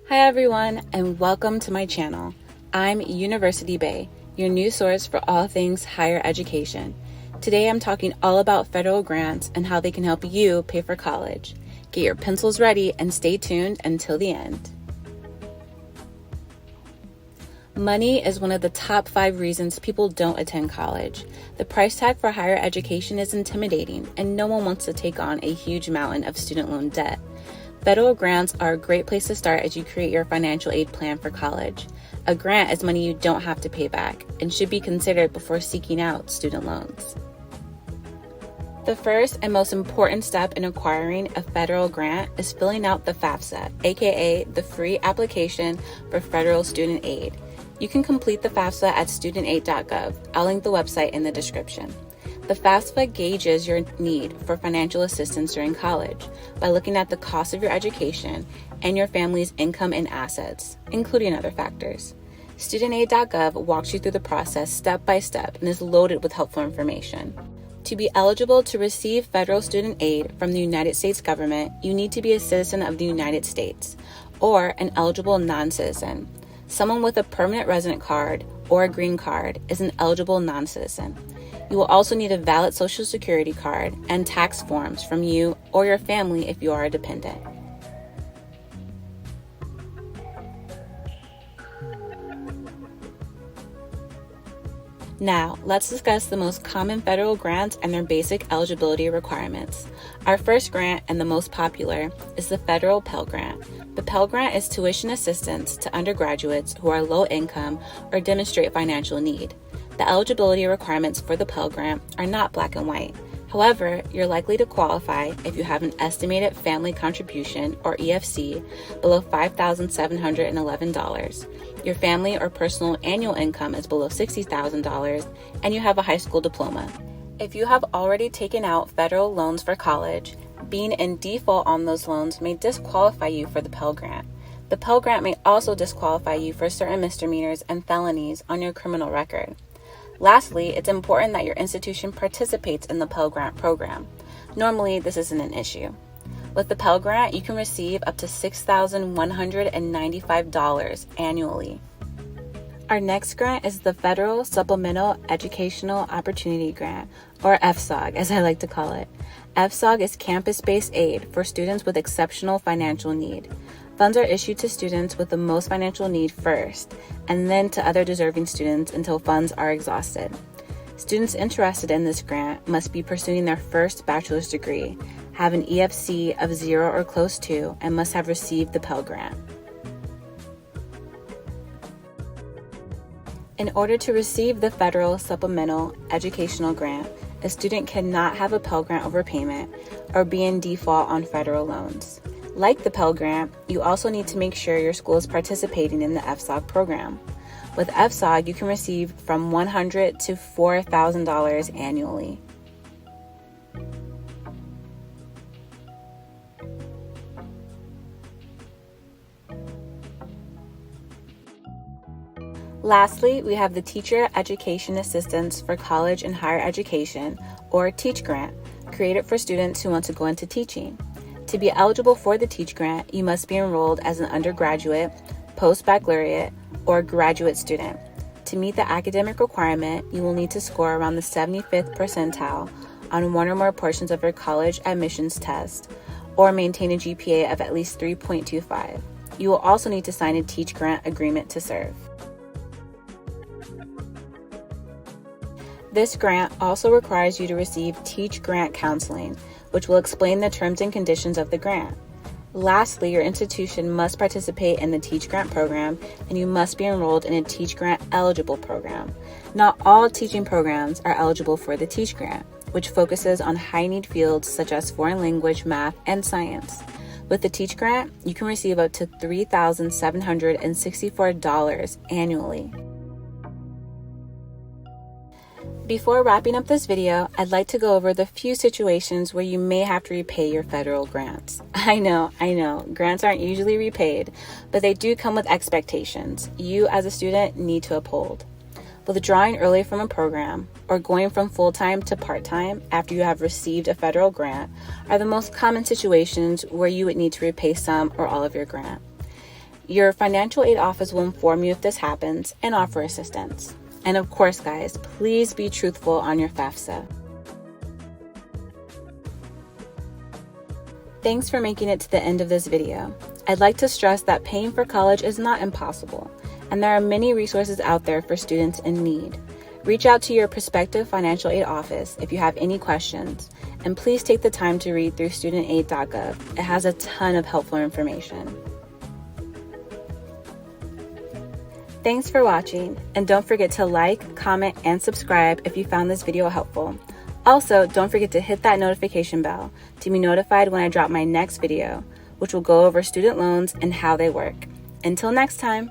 Hi everyone, and welcome to my channel. I'm University Bay, your new source for all things higher education. Today I'm talking all about federal grants and how they can help you pay for college. Get your pencils ready and stay tuned until the end. Money is one of the top 5 reasons people don't attend college. The price tag for higher education is intimidating, and no one wants to take on a huge mountain of student loan debt. Federal grants are a great place to start as you create your financial aid plan for college. A grant is money you don't have to pay back and should be considered before seeking out student loans. The first and most important step in acquiring a federal grant is filling out the FAFSA, aka the free application for federal student aid. You can complete the FAFSA at studentaid.gov. I'll link the website in the description. The FAFSA gauges your need for financial assistance during college by looking at the cost of your education and your family's income and assets, including other factors. Studentaid.gov walks you through the process step by step and is loaded with helpful information. To be eligible to receive federal student aid from the United States government, you need to be a citizen of the United States or an eligible non-citizen. Someone with a permanent resident card or a green card is an eligible non-citizen. You will also need a valid Social Security card and tax forms from you or your family if you are a dependent. Now, let's discuss the most common federal grants and their basic eligibility requirements. Our first grant, and the most popular, is the federal Pell Grant. The Pell Grant is tuition assistance to undergraduates who are low income or demonstrate financial need. The eligibility requirements for the Pell Grant are not black and white. However, you're likely to qualify if you have an estimated family contribution, or EFC, below $5,711, your family or personal annual income is below $60,000, and you have a high school diploma. If you have already taken out federal loans for college, being in default on those loans may disqualify you for the Pell Grant. The Pell Grant may also disqualify you for certain misdemeanors and felonies on your criminal record. Lastly, it's important that your institution participates in the Pell Grant program. Normally, this isn't an issue. With the Pell Grant, you can receive up to $6,195 annually. Our next grant is the Federal Supplemental Educational Opportunity Grant, or FSOG, as I like to call it. FSOG is campus-based aid for students with exceptional financial need. Funds are issued to students with the most financial need first, and then to other deserving students until funds are exhausted. Students interested in this grant must be pursuing their first bachelor's degree, have an EFC of 0 or close to, and must have received the Pell Grant. In order to receive the Federal Supplemental Educational Grant, a student cannot have a Pell Grant overpayment or be in default on federal loans. Like the Pell Grant, you also need to make sure your school is participating in the FSOG program. With FSOG, you can receive from $100 to $4,000 annually. Lastly, we have the Teacher Education Assistance for College and Higher Education, or TEACH Grant, created for students who want to go into teaching. To be eligible for the TEACH Grant, you must be enrolled as an undergraduate, post-baccalaureate, or graduate student. To meet the academic requirement, you will need to score around the 75th percentile on one or more portions of your college admissions test, or maintain a GPA of at least 3.25. You will also need to sign a TEACH Grant agreement to serve. This grant also requires you to receive TEACH Grant counseling, which will explain the terms and conditions of the grant. Lastly, your institution must participate in the TEACH Grant program, and you must be enrolled in a TEACH Grant eligible program. Not all teaching programs are eligible for the TEACH Grant, which focuses on high-need fields such as foreign language, math, and science. With the TEACH Grant, you can receive up to $3,764 annually. Before wrapping up this video, I'd like to go over the few situations where you may have to repay your federal grants. I know, grants aren't usually repaid, but they do come with expectations you as a student need to uphold. Withdrawing early from a program or going from full-time to part-time after you have received a federal grant are the most common situations where you would need to repay some or all of your grant. Your financial aid office will inform you if this happens and offer assistance. And of course, guys, please be truthful on your FAFSA. Thanks for making it to the end of this video. I'd like to stress that paying for college is not impossible, and there are many resources out there for students in need. Reach out to your prospective financial aid office if you have any questions, and please take the time to read through studentaid.gov. It has a ton of helpful information. Thanks for watching, and don't forget to like, comment, and subscribe if you found this video helpful. Also, don't forget to hit that notification bell to be notified when I drop my next video, which will go over student loans and how they work. Until next time.